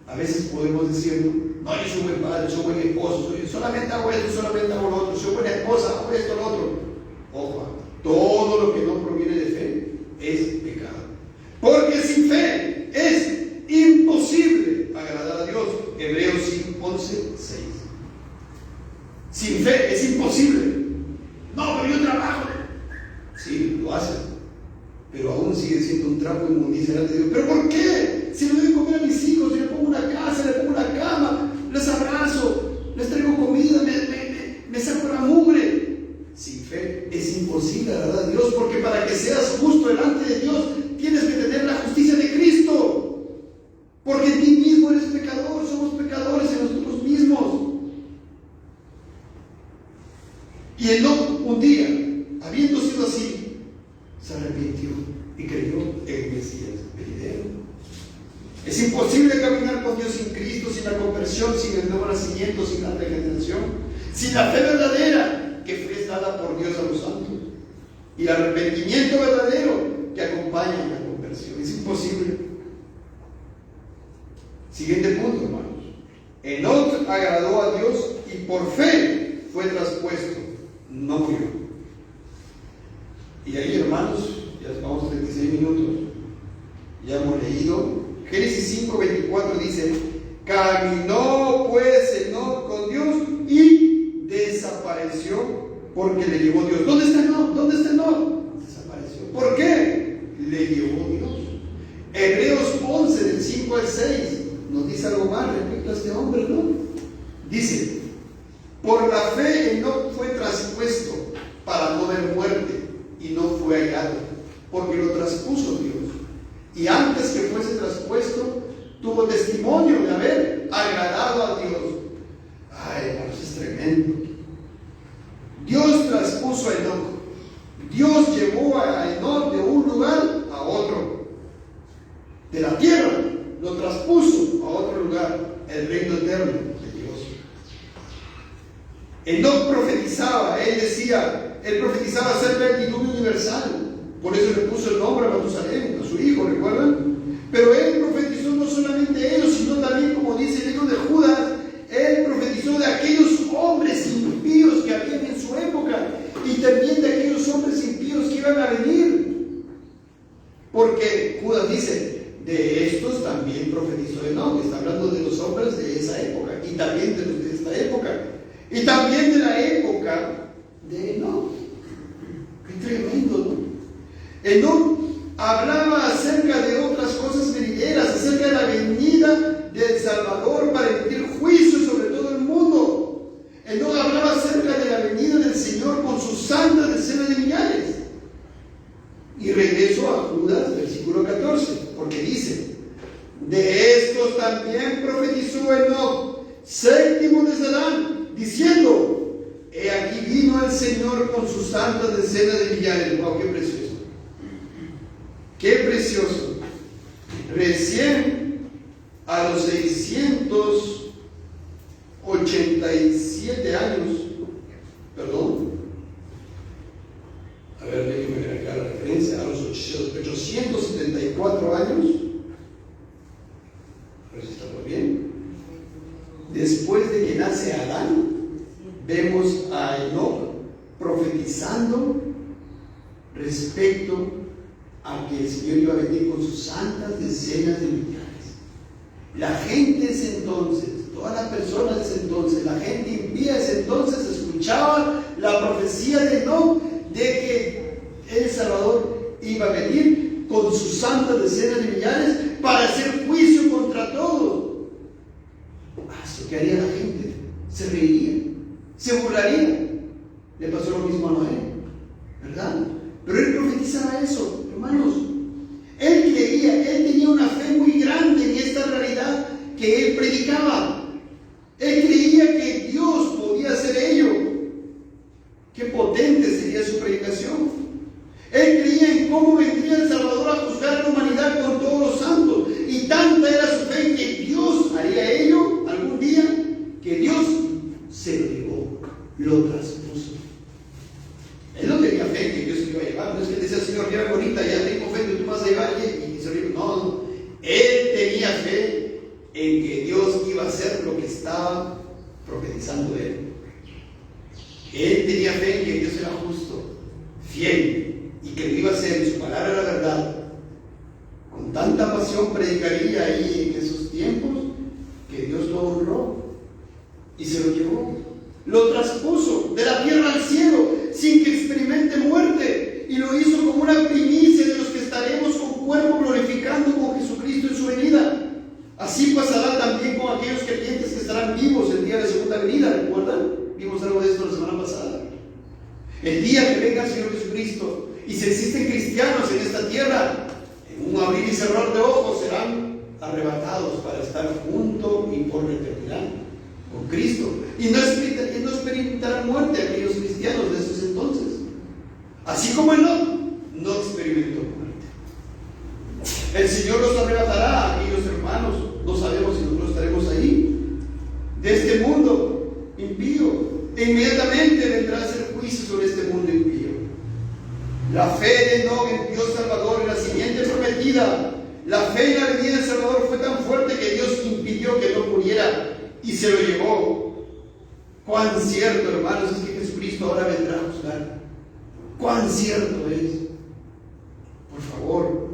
A veces podemos decir: no, yo soy buen padre, soy buen esposo, solamente hago esto, solamente hago lo otro, soy buena esposa, hago esto, lo otro. Ojo, todo lo que no proviene de fe es pecado. Porque sin fe es imposible agradar a Dios. Hebreos 11:6. Sin fe es imposible. No, pero yo trabajo. Sí, lo haces, pero aún sigue siendo un trapo inmundicia delante de Dios. ¿Pero por qué? Si le doy de comer a mis hijos, si le pongo una casa, le pongo una cama, les Y Enoc un día, habiendo sido así, se arrepintió y creyó en el Mesías venidero. Es imposible caminar con Dios sin Cristo, sin la conversión, sin el nuevo nacimiento, sin la regeneración, sin la fe verdadera que fue dada por Dios a los santos y el arrepentimiento verdadero que acompaña a la conversión. Es imposible. Siguiente punto, hermanos. Enoc agradó a Dios y por fe fue traspuesto, no murió. Y ahí, hermanos, ya vamos a 36 minutos, ya hemos leído. Génesis 5:24 dice: caminó pues Enoc con Dios y desapareció porque le llevó Dios. ¿Dónde está Enoc? ¿Dónde está Enoc? Desapareció. ¿Por qué? Le llevó Dios. Hebreos 11 del 5 al 6 nos dice algo más respecto a este hombre, ¿no? Dice: por la fe Enoc fue traspuesto para no ver muerte y no fue hallado, porque lo traspuso Dios. Y antes que fuese traspuesto, tuvo testimonio de haber agradado a Dios. Ay, hermanos, es tremendo. Dios traspuso a Enoc. Dios llevó a Enoc de un lugar a otro. De la tierra, lo traspuso a otro lugar, el reino eterno de Dios. Enoc profetizaba, él profetizaba acerca del diluvio universal. Por eso le puso el nombre a Matusalén, a su hijo, ¿recuerdan? Pero él profetizó no solamente ellos, sino también, como dice el libro de Judas, él profetizó de aquellos hombres impíos que habían en su época y también de aquellos hombres impíos que iban a venir. Porque Judas dice: de estos también profetizó Enoc. Está hablando de los hombres de esa época y también de los de esta época y también de la época de Enoc. Qué tremendo, ¿no? Enoc hablaba acerca de otras cosas venideras, acerca de la venida del Salvador para emitir juicio sobre todo el mundo. Enoc hablaba acerca de la venida del Señor con sus santas decenas de millares. Y regreso a Judas, versículo 14, porque dice: de estos también profetizó Enoc, séptimo de Adán, diciendo: he aquí vino el Señor con sus santas decenas de millares. ¡Wow! ¡Qué precioso! ¡Qué precioso! Recién a los 687 años, perdón, a ver, déjenme ver acá la referencia, a los 874 años, a ver si estamos bien, después de que nace Adán, vemos a Enoc profetizando respecto a que el Señor iba a venir con sus santas decenas de millares. La gente ese entonces, todas las personas ese entonces, la gente impía ese entonces escuchaba la profecía de Enoc de que el Salvador iba a venir con sus santas decenas de millares para hacer juicio contra todos. ¿Qué haría la gente? Se reiría, se burlaría. Le pasó lo mismo a Noé, ¿verdad? Pero él profetizaba eso, hermanos. Él creía, él tenía una fe muy grande en esta realidad que él predicaba. Él creía que Dios podía hacer ello. Qué potente sería su predicación. Él creía en cómo vendría el Salvador a juzgar a la humanidad con todos los santos. Y tanta era su fe que Dios haría ello algún día, que Dios se lo llevó, lo traspuso. Él no tenía fe en que Dios se lo iba a llevar. No es que él decía: Señor, mira bonita, ya tengo fe que tú vas a llevar y se lo llevó. No. Él tenía fe en que Dios iba a hacer lo que estaba profetizando de él. Él tenía fe en que Dios era justo, fiel, y que lo iba a hacer, y su palabra era verdad. Con tanta pasión predicaría ahí en esos tiempos que Dios lo honró y se lo llevó. Lo traspuso de la tierra al cielo sin que experimente muerte, y lo hizo como una primicia de los que estaremos con cuerpo glorificando con Jesucristo en su venida. Así pasará también con aquellos creyentes que estarán vivos el día de la segunda venida. ¿Recuerdan? Vimos algo de esto la semana pasada. El día que venga el Señor Jesucristo, y si existen cristianos en esta tierra, en un abrir y cerrar de ojos serán arrebatados para estar junto y por la eternidad con Cristo. Y no experimentarán muerte aquellos cristianos de esos entonces. Así como Enoc no experimentó muerte. El Señor los arrebatará a aquellos hermanos, no sabemos si nosotros estaremos ahí, de este mundo impío. E inmediatamente vendrá a hacer juicio sobre este mundo impío. La fe de Enoc en Dios Salvador, en la simiente prometida, la fe en la venida del Salvador fue tan fuerte que Dios impidió que no muriera y se lo llevó. Cuán cierto, hermanos, es que Jesucristo ahora vendrá a juzgar. Cuán cierto es. Por favor,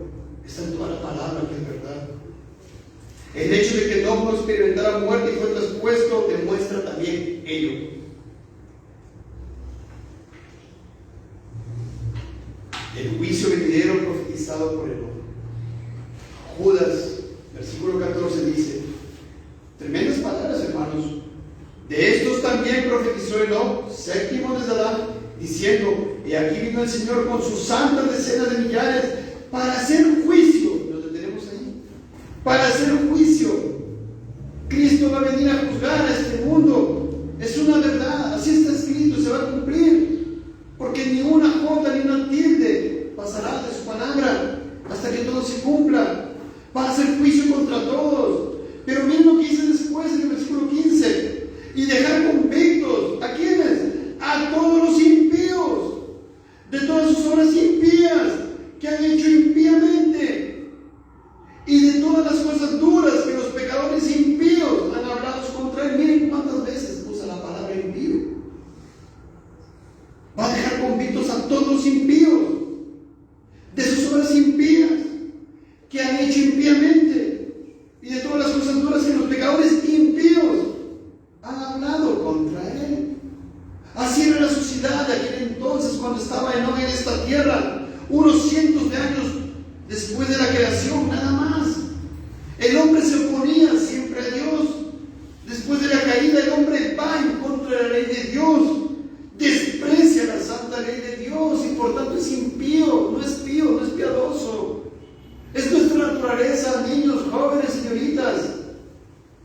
está en toda la palabra que es verdad. El hecho de que no experimentara muerte y fue traspuesto demuestra también ello. El juicio venidero profetizado por Enoc. Judas, versículo 14 dice, tremendas palabras, hermanos. De estos también profetizó Enoc, séptimo desde Adán, diciendo, y aquí vino el Señor con sus santas decenas de millares para hacer juicio. Nos detenemos ahí. Para hacer juicio. Cristo va a venir a juzgar a este mundo. Es una verdad, así está escrito, se va a cumplir. Porque ni una jota ni una tilde pasará de su palabra hasta que todo se cumpla. Va a hacer juicio contra todos. Pero miren lo que dice después en el versículo 15. Y dejar convictos. ¿A quiénes? A todos los impíos. De todas sus obras impías que han hecho impíamente. Y de todas las cosas duras que los pecadores impíos han hablado contra él. Miren cuántas veces usa la palabra impío. Va a dejar convictos a todos los impíos de sus obras impías que han hecho impíamente y de todas las cosas duras que los pecadores impíos han hablado contra él. Así era la sociedad de aquel entonces cuando estaba Enoc en esta tierra, unos cientos de años después de la creación, nada más. El hombre se oponía siempre a Dios. Después de la caída, el hombre va en contra de la ley de Dios, desprecia la santa ley de Dios y por tanto es impío, no es piadoso. Es nuestra naturaleza, niños, jóvenes, señoritas,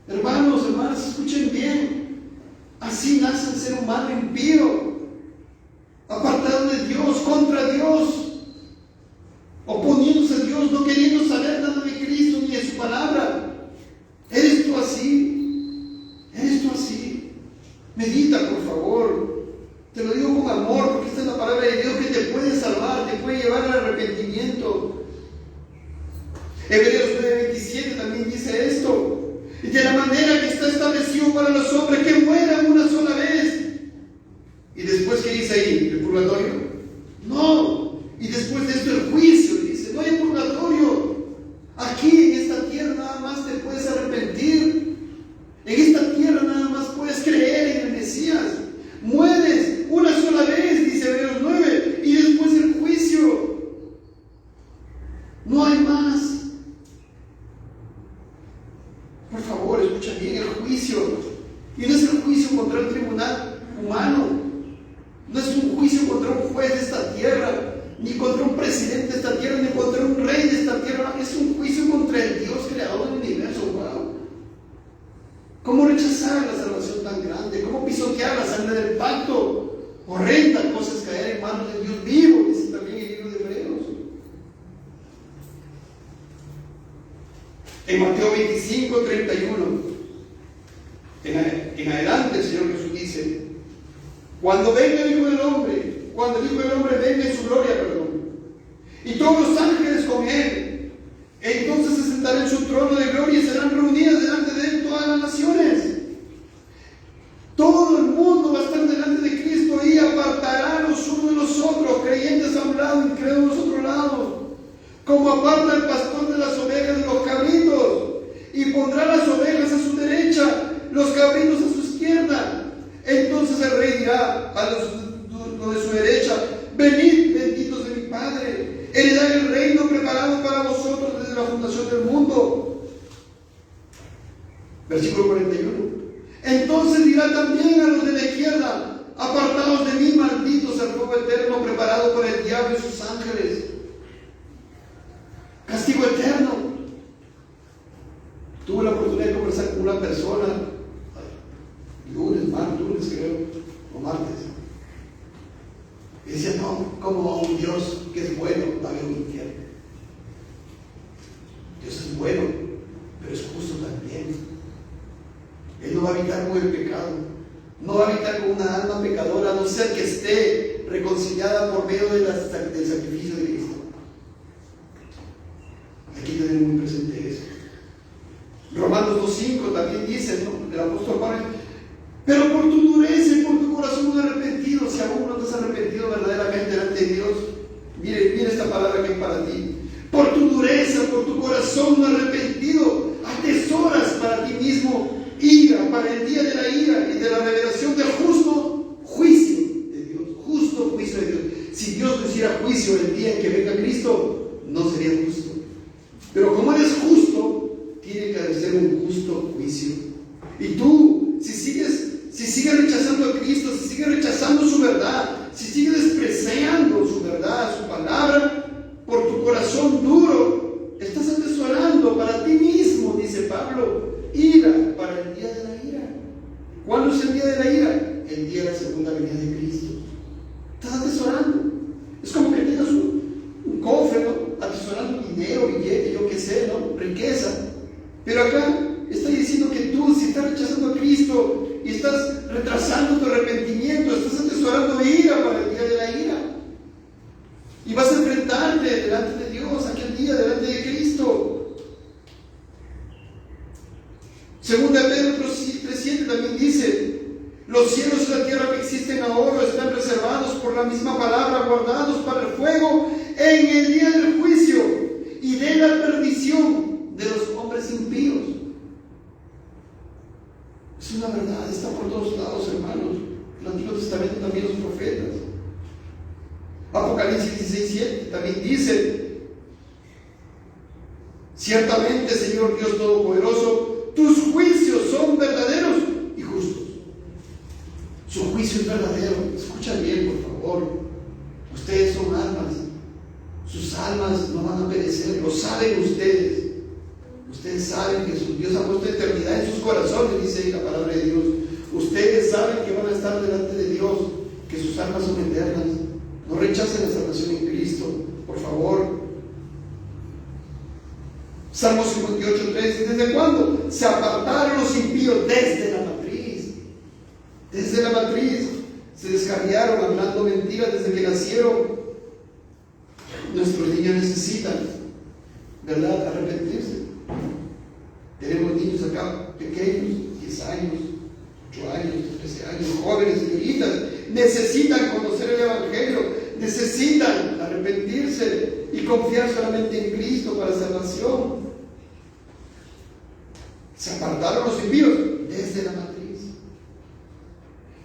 hermanos, hermanas, escuchen bien. Así nace el ser humano impío, apartado de Dios, contra Dios, oponiéndose a Dios, no queriendo saber nada de Cristo ni de su palabra. ¿Eres tú así? ¿Eres tú así? Medita, por favor. Te lo digo con amor, porque esta es la palabra de Dios que te puede salvar, te puede llevar al arrepentimiento. Hebreos 9:27 también dice esto. Y de la manera que está establecido para los hombres que mueran una sola vez. Y después, ¿qué dice ahí? ¿El purgatorio? No. Y después de esto el juicio. Dice, no hay purgatorio. Aquí en esta tierra nada más te puedes arrepentir. En esta tierra nada más puedes creer en el Mesías. Mueres una sola vez, dice Hebreos 9, y después el juicio. No hay más. Por favor, escucha bien, el juicio. Y no es el juicio contra el tribunal humano. No es un juicio contra un juez de esta tierra, ni contra un presidente de esta tierra, ni contra un rey de esta tierra. Es un juicio contra el Dios creador del universo. Wow. ¿Cómo rechazar la salvación tan grande? ¿Cómo pisotear la sangre del pacto? Horrenda cosa es caer en manos de Dios vivo, dice también el libro de Hebreos. En Mateo 25:31, en adelante el Señor Jesús dice, cuando venga el Hijo del Hombre, cuando el Hijo del Hombre venga en su gloria, y todos los ángeles con él, entonces se sentará en su trono de gloria y serán reunidas delante de él todas las naciones. Todo el mundo va a estar delante de Cristo y apartará los unos de los otros, creyentes a un lado, incrédulos a otro lado, como aparta el pastor de las ovejas de los cabritos, y pondrá las ovejas a su derecha, los cabritos a su izquierda. Entonces el rey dirá a los de su derecha, venid, benditos de mi Padre, heredad el reino preparado para vosotros desde la fundación del mundo. Versículo 41. Entonces dirá también a los de la izquierda, apartados de mí, malditos, al fuego eterno preparado por el diablo y sus ángeles. Castigo eterno. Tuve la oportunidad de conversar con una persona creo, o martes. Y decía, no, como un Dios que es bueno va a haber un infierno. Dios es bueno, pero es justo también. Él no va a habitar con el pecado, no va a habitar con una alma pecadora, a no ser que esté reconciliada por medio del sacrificio de Cristo. Hay que tener muy presente eso. Romanos 2.5 también dice, ¿no?, el apóstol Pablo: pero por tu dureza y por tu corazón no arrepentido, si aún no te has arrepentido verdaderamente delante de Dios, mire esta palabra que es para ti. Por tu dureza, por tu corazón no arrepentido, atesoras para ti mismo ira, para el día de la ira y de la revelación del justo juicio de Dios. Justo juicio de Dios. Si Dios no hiciera juicio el día en que venga Cristo, no sería justo. Pero como Él es justo, tiene que hacer un justo juicio. Y tú, si sigues rechazando a Cristo, si sigues rechazando su verdad, si sigues despreciando su verdad, su palabra, por tu corazón duro, estás atesorando para ti mismo, dice Pablo, ira para el día de la ira. ¿Cuándo es el día de la ira? El día de la segunda venida de Cristo. Estás atesorando. Es como que tengas un cofre, ¿no?, atesorando dinero, billete, yo qué sé, ¿no?, riqueza. Pero acá está diciendo que tú, si estás rechazando a Cristo y estás retrasando tu arrepentimiento, estás atesorando ira para el día de la ira. Y vas a enfrentarte delante de Dios aquel día, delante de Cristo. Segunda Pedro 3.7 también dice: los cielos y la tierra que existen ahora están reservados por la misma palabra, guardados para el fuego en el día del juicio y de la perdición de los hombres impíos. Es una verdad, está por todos lados, hermanos. El Antiguo Testamento también, los profetas. Apocalipsis 16.7 también dice: ciertamente, Señor Dios Todopoderoso, tus juicios son verdaderos y justos. Su juicio es verdadero. Escucha bien, por favor. Ustedes son almas. Sus almas no van a perecer. Lo saben ustedes. Ustedes saben que Dios ha puesto eternidad en sus corazones, dice ahí la palabra de Dios. Ustedes saben que van a estar delante de Dios, que sus almas son eternas. No rechacen la salvación en Cristo, por favor. Salmo 58.3: ¿desde cuándo se apartaron los impíos? Desde la matriz. Desde la matriz se descarriaron hablando mentiras desde que nacieron. Nuestros niños necesitan, ¿verdad?, arrepentirse. Tenemos niños acá pequeños, 10 años, 8 años, 13 años, jóvenes, señoritas, necesitan conocer el Evangelio, necesitan arrepentirse y confiar solamente en Cristo para salvación. Se apartaron los impíos desde la matriz.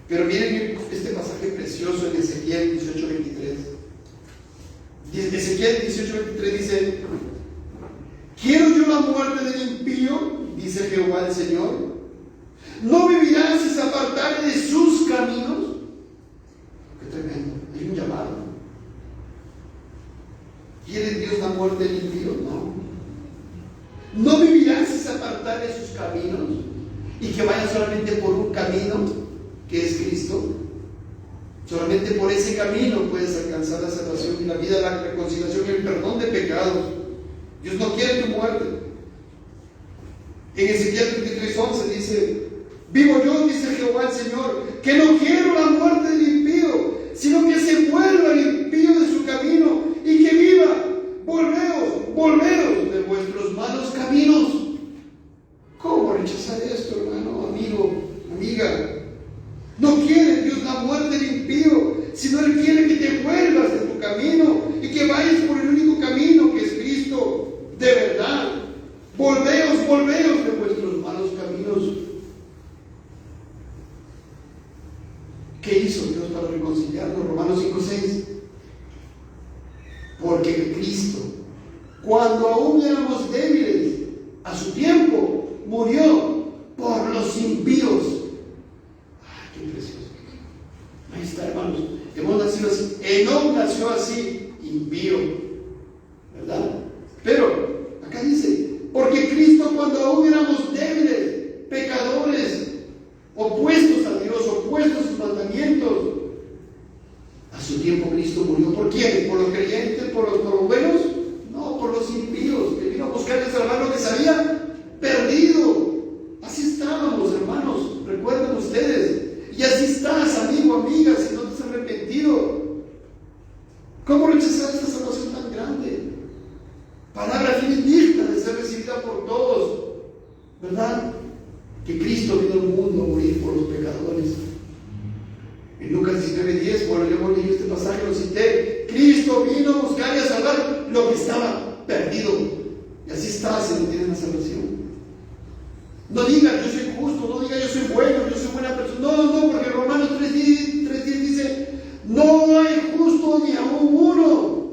Pero miren este pasaje precioso en Ezequiel 18.23. Ezequiel 18.23 dice: quiero yo la muerte del impío, dice Jehová el Señor. ¿No vivirá si se apartare de sus caminos? Qué tremendo, hay un llamado. ¿Quiere Dios la muerte del impío? No. ¿No vivirá si se apartare de sus caminos y que vaya solamente por un camino que es Cristo? Solamente por ese camino puedes alcanzar la salvación y la vida, la reconciliación y el perdón de pecados. Dios no quiere tu muerte. En Ezequiel 33.11 dice: vivo yo, dice Jehová el Señor, que no quiero la muerte del impío, sino que se vuelva el impío de su camino y que viva. Volveos de vuestros malos caminos. ¿Cómo rechazar esto, hermano, amigo, amiga? No quiere Dios la muerte del impío, sino Él quiere que te vuelvas de tu camino y que vayas por el único camino que es Cristo, de verdad. Volveos de vuestros malos caminos. ¿Qué hizo Dios para reconciliarnos? Romanos 5.6. Porque Cristo, cuando aún éramos débiles, a su tiempo murió por los impíos. ¡Ay, qué precioso! Ahí está, hermanos. Hemos nacido así. Enoc nació así, impío, ¿verdad? Pero acá dice: porque Cristo, cuando aún éramos débiles, pecadores, opuestos a Dios, opuestos tiempo Cristo murió. ¿Por quién? ¿Por los creyentes? ¿Por los buenos? No, por los impíos, que vino a buscar y salvar lo que se había perdido. Así estábamos, hermanos, recuerden ustedes. Y así estás, amigo, amiga, si no te has arrepentido. ¿Cómo rechazar esta salvación tan grande? Palabra fiel y digna de ser recibida por todos, ¿verdad? Que Cristo vino al mundo a morir por los pecadores. En Lucas 19:10, bueno, yo leí este pasaje, lo cité. Cristo vino a buscar y a salvar lo que estaba perdido. Y así está si no tienen la salvación. No digan yo soy justo, no digan yo soy bueno, yo soy buena persona. No, porque Romanos 3:10 dice, no hay justo ni aún uno.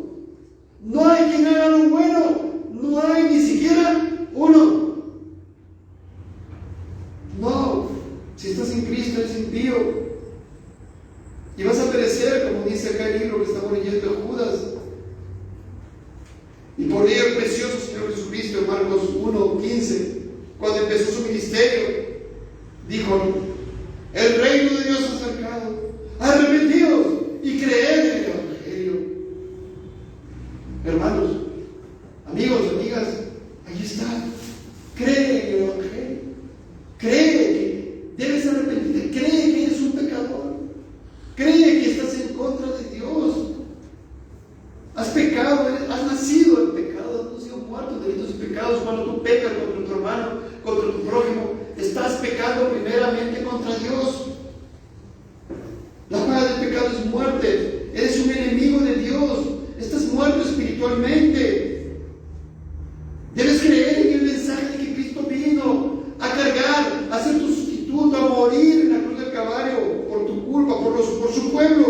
No hay quien haga lo bueno, no hay ni siquiera uno. No, si estás en Cristo eres impío. Y vas a perecer, como dice acá el libro que estamos leyendo de Judas. Y por ello el precioso Señor Jesucristo en Marcos 1:15, cuando empezó su ministerio, dijo, el reino de Dios se ha acercado, arrepentidos y creed en el Evangelio. Hermanos, amigos, amigas, ahí está. Cree en el Evangelio. Cree que debes arrepentirte. Cree que eres un pecador. Cree que estás en contra de Dios. Has pecado, has nacido en pecado, has sido muerto en delitos y pecados. Cuando tú pecas contra tu hermano, contra tu prójimo, estás pecando primeramente contra Dios. La paga del pecado es muerte. Eres un enemigo de Dios. Estás muerto espiritualmente. Debes creer en el mensaje de que Cristo vino a cargar, a ser tu sustituto, a morir en la cruz del Calvario por tu culpa, por su pueblo,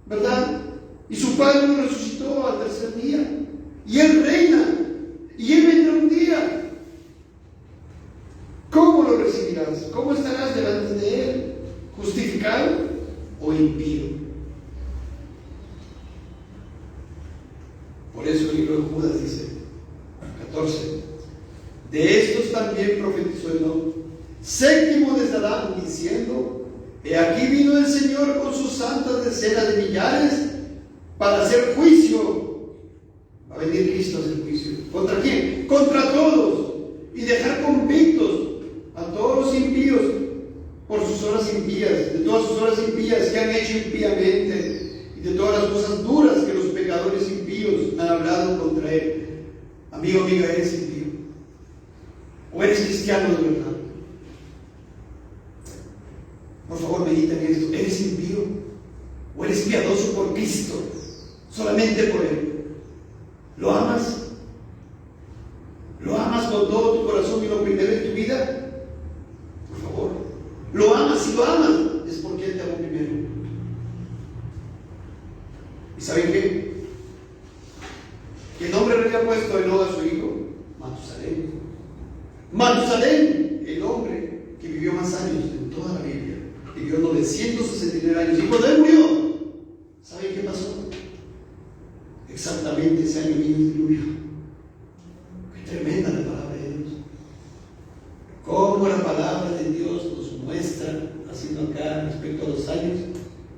¿verdad? Y su Padre lo resucitó al tercer día. Y Él reina. Y Él vendrá un día. ¿Cómo lo recibirás? ¿Cómo estarás delante de Él? ¿Justificado o impío? Por eso el libro de Judas dice, 14, de estos también profetizó Enoc, séptimo desde Adán, diciendo, he aquí vino el Señor con sus santas decenas de millares para hacer juicio. Va a venir Cristo a hacer juicio. ¿Contra quién? Contra todos. Y dejar convictos a todos los impíos por sus obras impías, de todas sus obras impías que han hecho impíamente, y de todas las cosas duras que los pecadores impíos han hablado contra Él. Amigo, amiga, ¿eres impío? ¿O eres cristiano de verdad? Por favor, medita en esto. ¿Eres impío? ¿O eres piadoso por Cristo? Solamente por Él. ¿Lo amas? ¿Lo amas con todo tu corazón y lo primero en tu vida? Por favor. ¿Lo amas? Si lo amas, es porque Él te amó primero. ¿Y saben qué? ¿Qué nombre le había puesto Enoc a su hijo? Matusalén. Matusalén, el hombre que vivió más años en toda la Biblia. Vivió 969 años. Y cuando él murió, ¿saben qué pasó? Exactamente ese año vino el diluvio. Qué tremenda la palabra de Dios. Cómo la palabra de Dios nos muestra, haciendo acá respecto a los años,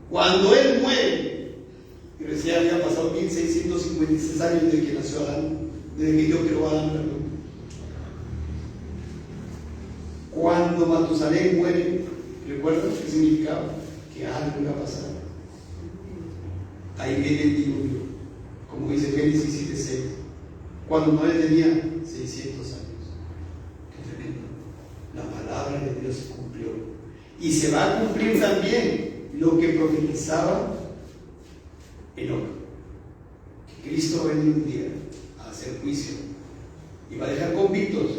cuando él muere. Y recién habían pasado 1656 años desde que nació Adán, desde que Dios creó a Adán, perdón. Cuando Matusalén muere, ¿recuerdan qué significaba? Que algo iba a pasar. Ahí viene el diluvio, como dice Génesis 7:6, cuando Noé tenía 600 años. Qué tremendo. La palabra de Dios se cumplió. Y se va a cumplir también lo que profetizaba Enoc, que Cristo va a venir un día a hacer juicio y va a dejar convictos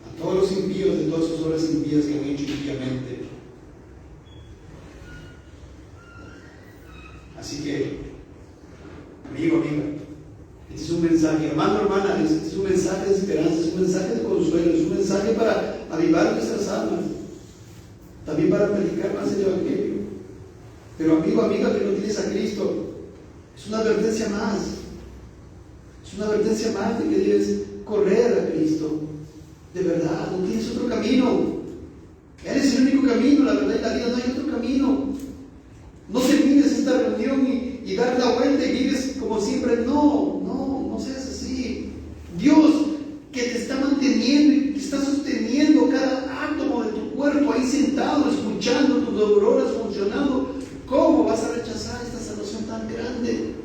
a todos los impíos de todas sus obras impías que han hecho impíamente. Así que, amigo, amiga, este es un mensaje, hermano, hermana, este es un mensaje de esperanza, es un mensaje de consuelo, es un mensaje para avivar nuestras almas, también para predicar más el Evangelio. Pero amigo, amiga, que no tienes a Cristo, es una advertencia más. Es una advertencia más de que debes correr a Cristo. De verdad, no tienes otro camino. Él es el único camino, la verdad y la vida, no hay otro camino. No termines esta reunión y dar la vuelta y vives como siempre. No seas así. Dios, que te está manteniendo y te está sosteniendo cada átomo de tu cuerpo ahí sentado, escuchando tus neuronas funcionando. ¿Cómo vas a rechazar esta salvación tan grande?